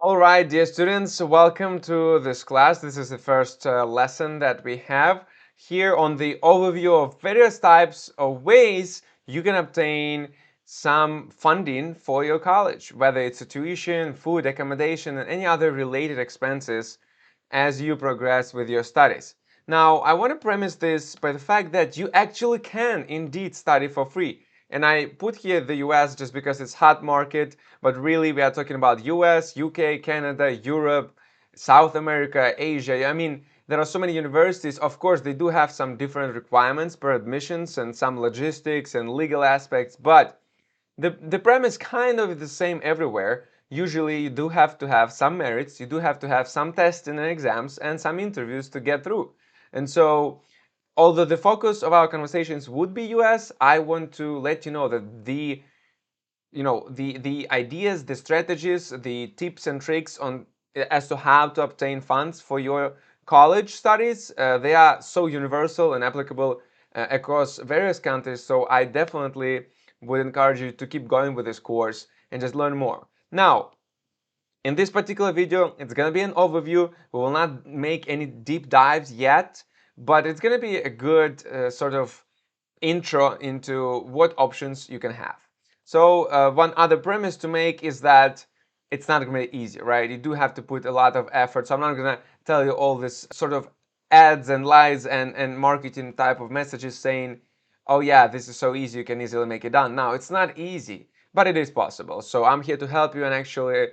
All right, dear students, welcome to this class. This is the first lesson that we have here on the overview of various types of ways you can obtain some funding for your college, whether it's a tuition, food, accommodation, and any other related expenses as you progress with your studies. Now, I want to premise this by the fact that you actually can indeed study for free. And I put here the US just because it's hot market, but really we are talking about US, UK, Canada, Europe, South America, Asia. I mean, there are so many universities. Of course, they do have some different requirements per admissions and some logistics and legal aspects, but the premise kind of the same everywhere. Usually you do have to have some merits, you do have to have some tests and exams and some interviews to get through. And so although the focus of our conversations would be US, I want to let you know that the ideas, the strategies, the tips and tricks on as to how to obtain funds for your college studies, they are so universal and applicable across various countries. So I definitely would encourage you to keep going with this course and just learn more. Now, in this particular video, it's going to be an overview. We will not make any deep dives yet, but it's going to be a good sort of intro into what options you can have. So one other premise to make is that it's not going to be easy, right? You do have to put a lot of effort. So I'm not going to tell you all this sort of ads and lies and marketing type of messages saying, oh yeah, this is so easy, you can easily make it done. Now, it's not easy, but it is possible. So I'm here to help you and actually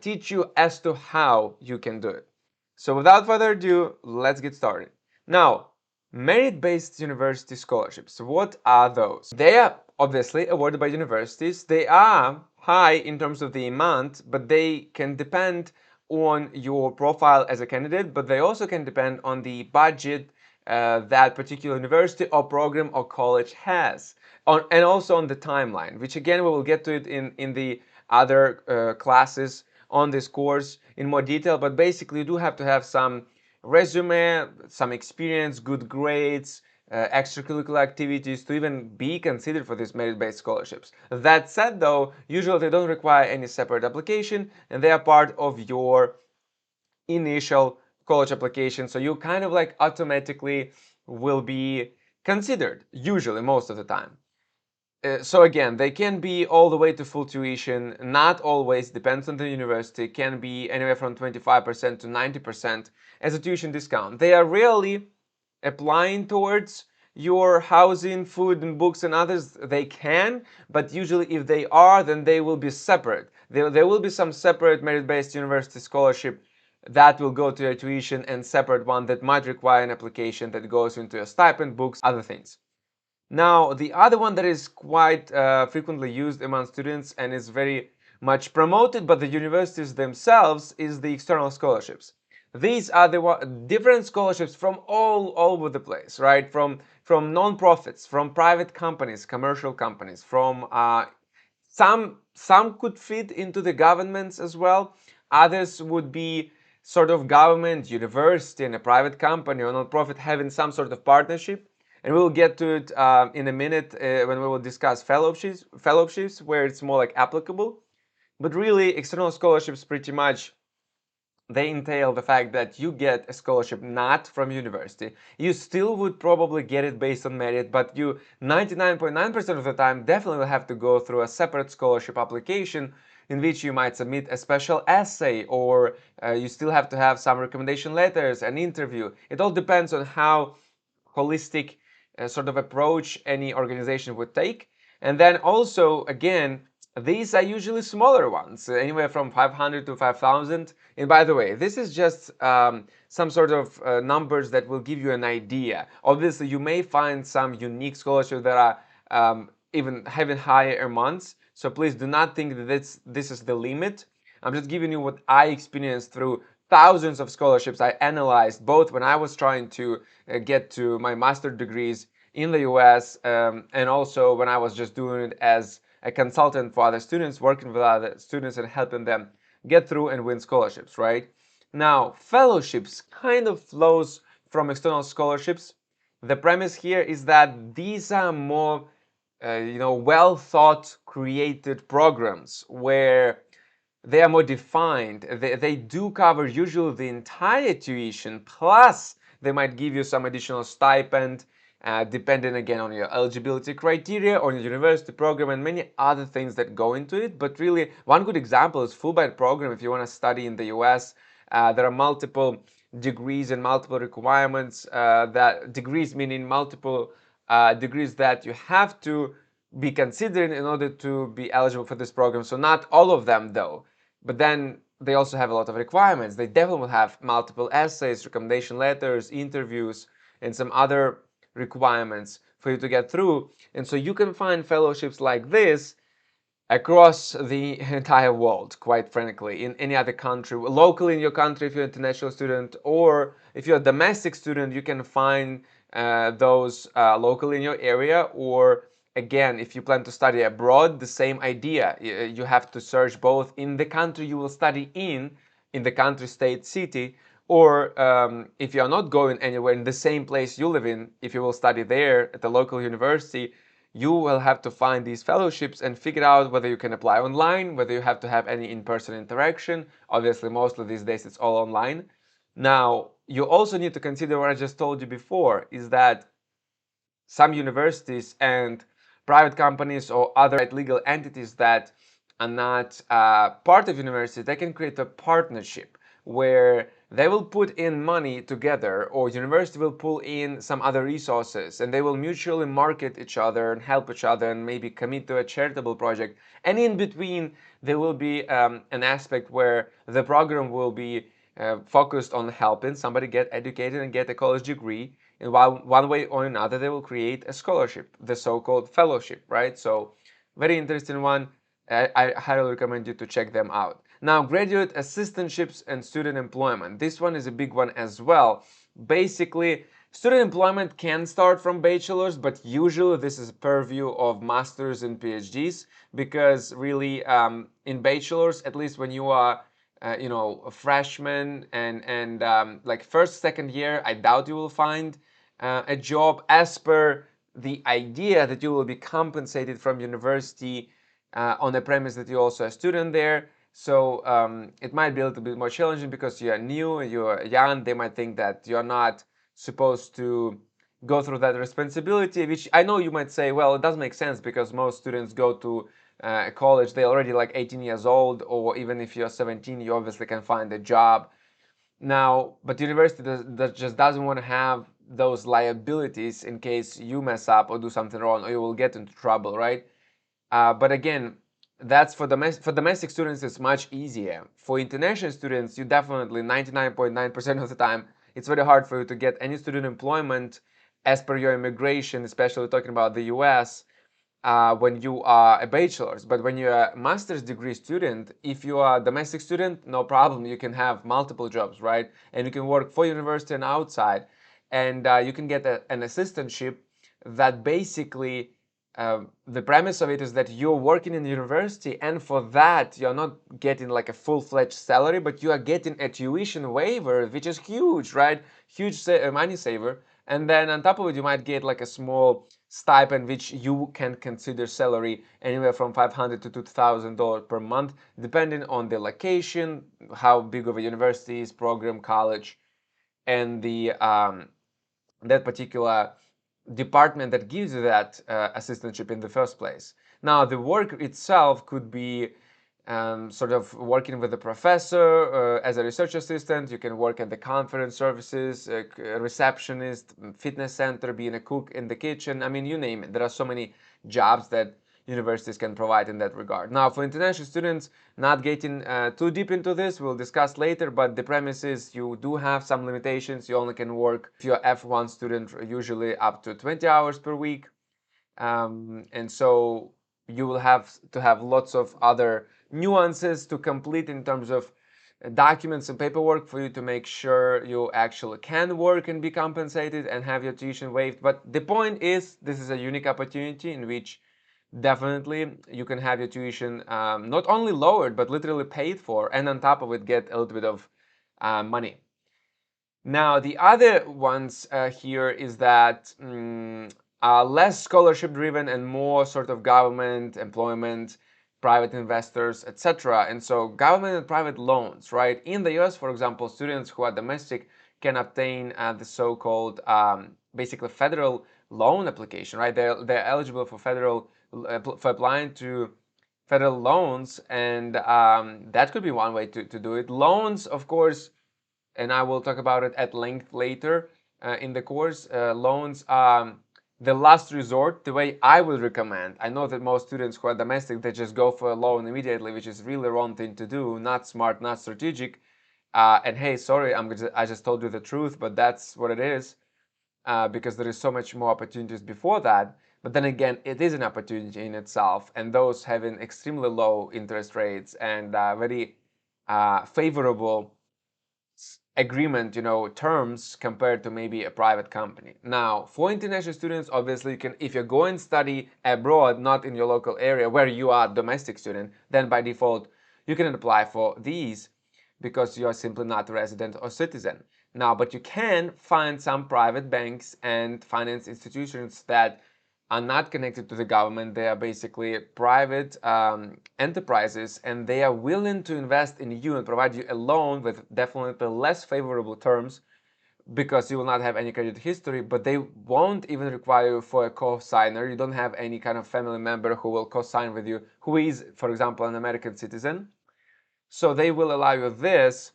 teach you as to how you can do it. So without further ado, let's get started. Now, merit-based university scholarships, what are those? They are obviously awarded by universities. They are high in terms of the amount, but they can depend on your profile as a candidate, but they also can depend on the budget that particular university or program or college has, and also on the timeline, which again we will get to it in the other classes on this course in more detail. But basically you do have to have some resume, some experience, good grades, extracurricular activities to even be considered for these merit-based scholarships. That said though, usually they don't require any separate application and they are part of your initial college application, so you kind of like automatically will be considered, usually most of the time. So again, they can be all the way to full tuition, not always, depends on the university, can be anywhere from 25% to 90% as a tuition discount. They are rarely applying towards your housing, food, and books and others. They can, but usually if they are, then they will be separate. There will be some separate merit-based university scholarship that will go to your tuition and separate one that might require an application that goes into a stipend, books, other things. Now, the other one that is quite frequently used among students and is very much promoted by the universities themselves is the external scholarships. These are the different scholarships from all over the place, right? From non-profits, from private companies, commercial companies, from some could fit into the governments as well. Others would be sort of government, university, and a private company or non-profit having some sort of partnership. And we'll get to it in a minute when we will discuss fellowships where it's more like applicable. But really, external scholarships pretty much they entail the fact that you get a scholarship not from university. You still would probably get it based on merit, but you 99.9% of the time definitely will have to go through a separate scholarship application in which you might submit a special essay, or you still have to have some recommendation letters, an interview. It all depends on how holistic sort of approach any organization would take. And then also, again, these are usually smaller ones, anywhere from 500 to 5,000. And by the way, this is just some sort of numbers that will give you an idea. Obviously, you may find some unique scholarships that are even having higher amounts. So please do not think that this is the limit. I'm just giving you what I experienced through thousands of scholarships I analyzed, both when I was trying to get to my master's degrees in the US and also when I was just doing it as a consultant for other students, working with other students and helping them get through and win scholarships, right? Now, fellowships kind of flows from external scholarships. The premise here is that these are more, well thought, created programs where they are more defined. They do cover usually the entire tuition, plus they might give you some additional stipend, depending again on your eligibility criteria, on your university program, and many other things that go into it. But really, one good example is Fulbright program. If you want to study in the US, there are multiple degrees and multiple requirements. That degrees meaning multiple degrees that you have to be considering in order to be eligible for this program. So not all of them though, but then they also have a lot of requirements. They definitely will have multiple essays, recommendation letters, interviews, and some other requirements for you to get through. And so you can find fellowships like this across the entire world, quite frankly, in any other country, locally in your country if you're an international student, or if you're a domestic student, you can find those locally in your area, or again, if you plan to study abroad, the same idea. You have to search both in the country you will study in the country, state, city, or if you're not going anywhere in the same place you live in, if you will study there at the local university, you will have to find these fellowships and figure out whether you can apply online, whether you have to have any in-person interaction. Obviously, mostly these days it's all online. Now, you also need to consider what I just told you before, is that some universities and private companies or other legal entities that are not part of university, they can create a partnership where they will put in money together, or university will pull in some other resources, and they will mutually market each other and help each other and maybe commit to a charitable project. And in between, there will be an aspect where the program will be focused on helping somebody get educated and get a college degree. And while one way or another, they will create a scholarship, the so-called fellowship, right? So very interesting one. I highly recommend you to check them out. Now, graduate assistantships and student employment. This one is a big one as well. Basically, student employment can start from bachelor's, but usually this is purview of masters and PhDs, because really in bachelor's, at least when you are a freshman and like first, second year, I doubt you will find a job as per the idea that you will be compensated from university on the premise that you're also a student there. So it might be a little bit more challenging because you are new, you are young. They might think that you're not supposed to go through that responsibility, which I know you might say, well, it does make sense because most students go to college, they're already like 18 years old, or even if you're 17, you obviously can find a job. Now, but university just doesn't want to have those liabilities in case you mess up or do something wrong or you will get into trouble, right? But again, that's for domestic students, it's much easier. For international students, you definitely 99.9% of the time, it's very hard for you to get any student employment as per your immigration, especially talking about the US, when you are a bachelor's. But when you're a master's degree student, if you are a domestic student, no problem. You can have multiple jobs, right? And you can work for university and outside. And you can get an assistantship that basically the premise of it is that you're working in the university, and for that you're not getting like a full-fledged salary, but you are getting a tuition waiver, which is huge, right? Huge money saver. And then on top of it, you might get like a small stipend, which you can consider salary, anywhere from $500 to $2,000 per month, depending on the location, how big of a university is, program, college, and the that particular department that gives you that assistantship in the first place. Now, the work itself could be sort of working with a professor as a research assistant. You can work at the conference services, a receptionist, fitness center, being a cook in the kitchen. I mean, you name it. There are so many jobs that universities can provide in that regard. Now, for international students, not getting too deep into this, we'll discuss later, but the premise is you do have some limitations. You only can work, if you're F1 student, usually up to 20 hours per week. And so you will have to have lots of other nuances to complete in terms of documents and paperwork for you to make sure you actually can work and be compensated and have your tuition waived. But the point is, this is a unique opportunity in which definitely you can have your tuition not only lowered, but literally paid for, and on top of it, get a little bit of money. Now, the other ones here is that less scholarship driven and more sort of government employment. private investors, etc. And so government and private loans, right? In the US, for example, students who are domestic can obtain the so-called basically federal loan application, right? They're eligible for federal for applying to federal loans, and that could be one way to do it. Loans, of course, and I will talk about it at length later in the course. Loans are the last resort, the way I would recommend. I know that most students who are domestic, they just go for a loan immediately, which is really wrong thing to do, not smart, not strategic. And hey, sorry, I just told you the truth, but that's what it is because there is so much more opportunities before that. But then again, it is an opportunity in itself, and those having extremely low interest rates and very favorable agreement, terms compared to maybe a private company. Now, for international students, obviously, you can, if you're going to study abroad, not in your local area where you are a domestic student, then by default, you can apply for these because you are simply not a resident or citizen. Now, but you can find some private banks and finance institutions that are not connected to the government. They are basically private enterprises, and they are willing to invest in you and provide you a loan with definitely less favorable terms because you will not have any credit history, but they won't even require you for a co-signer. You don't have any kind of family member who will co-sign with you, who is, for example, an American citizen. So they will allow you this,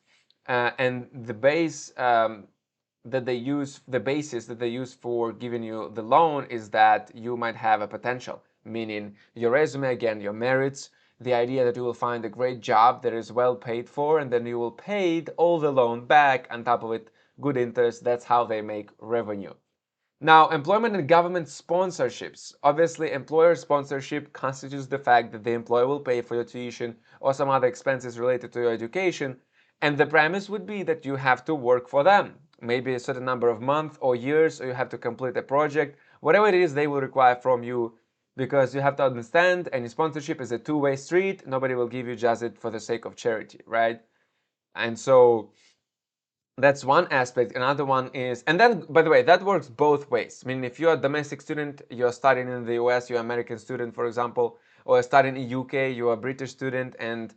and the basis that they use for giving you the loan is that you might have a potential, meaning your resume, again, your merits, the idea that you will find a great job that is well paid for, and then you will pay all the loan back on top of it, good interest. That's how they make revenue. Now, employment and government sponsorships. Obviously, employer sponsorship constitutes the fact that the employer will pay for your tuition or some other expenses related to your education, and the premise would be that you have to work for them, maybe a certain number of months or years, or you have to complete a project, whatever it is they will require from you, because you have to understand any sponsorship is a two-way street. Nobody will give you just it for the sake of charity, right? And so that's one aspect. Another one is, and then, by the way, that works both ways. I mean, if you're a domestic student, you're studying in the US, you're an American student, for example, or studying in UK, you're a British student, and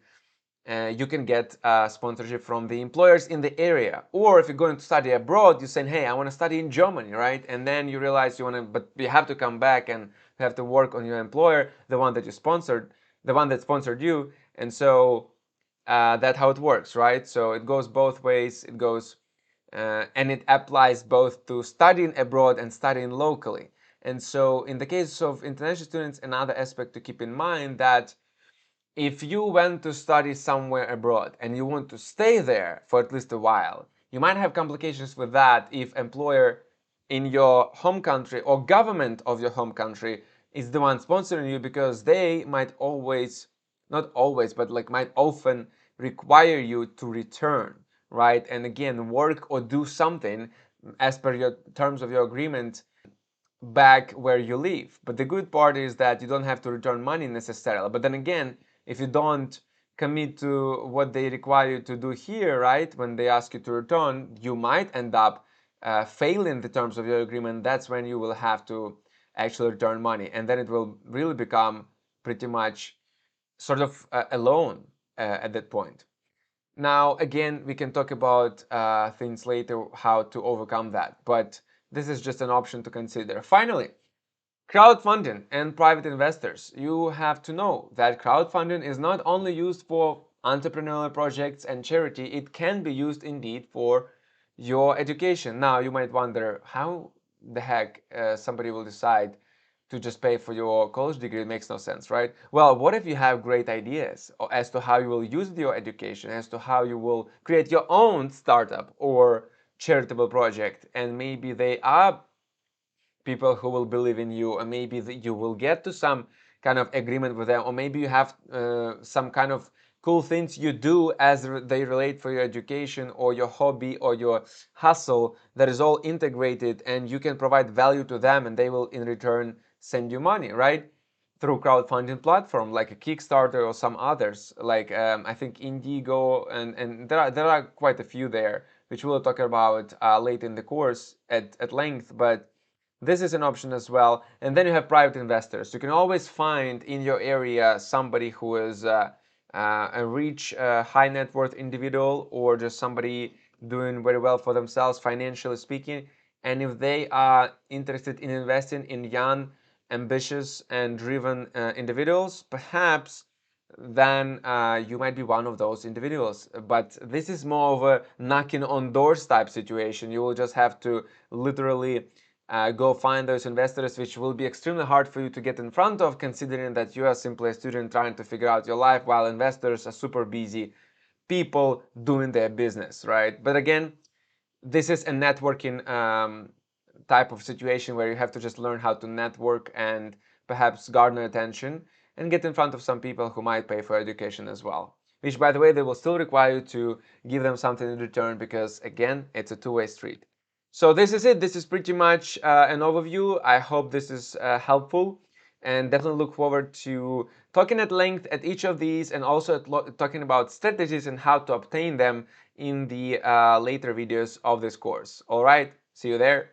you can get sponsorship from the employers in the area. Or if you're going to study abroad, you're saying, hey, I want to study in Germany, right? And then you realize you want to, but you have to come back and you have to work on your employer, the one that you sponsored, the one that sponsored you. And so that's how it works, right? So it goes both ways. It goes, and it applies both to studying abroad and studying locally. And so in the case of international students, another aspect to keep in mind that if you went to study somewhere abroad and you want to stay there for at least a while, you might have complications with that if employer in your home country or government of your home country is the one sponsoring you, because they might always, not always, but like might often require you to return, right? And again, work or do something as per your terms of your agreement back where you live. But the good part is that you don't have to return money necessarily. But then again, if you don't commit to what they require you to do here, right, when they ask you to return, you might end up failing the terms of your agreement. That's when you will have to actually return money. And then it will really become pretty much sort of a loan at that point. Now, again, we can talk about things later, how to overcome that. But this is just an option to consider. Finally, crowdfunding and private investors. You have to know that crowdfunding is not only used for entrepreneurial projects and charity, it can be used indeed for your education. Now, you might wonder how the heck somebody will decide to just pay for your college degree. It makes no sense, right? Well, what if you have great ideas as to how you will use your education, as to how you will create your own startup or charitable project, and maybe they are people who will believe in you, and maybe you will get to some kind of agreement with them, or maybe you have some kind of cool things you do as they relate for your education or your hobby or your hustle that is all integrated, and you can provide value to them, and they will in return send you money, right? Through crowdfunding platform like a Kickstarter or some others, like I think Indigo, and there are quite a few there, which we'll talk about late in the course at length. But This is an option as well. And then you have private investors. You can always find in your area somebody who is a rich, high net worth individual, or just somebody doing very well for themselves, financially speaking. And if they are interested in investing in young, ambitious, and driven individuals, perhaps then you might be one of those individuals. But this is more of a knocking on doors type situation. You will just have to literally go find those investors, which will be extremely hard for you to get in front of, considering that you are simply a student trying to figure out your life, while investors are super busy people doing their business, right? But again, this is a networking type of situation where you have to just learn how to network and perhaps garner attention and get in front of some people who might pay for education as well. Which, by the way, they will still require you to give them something in return because, again, it's a two-way street. So this is it. This is pretty much an overview. I hope this is helpful, and definitely look forward to talking at length at each of these, and also talking about strategies and how to obtain them in the later videos of this course. All right, see you there.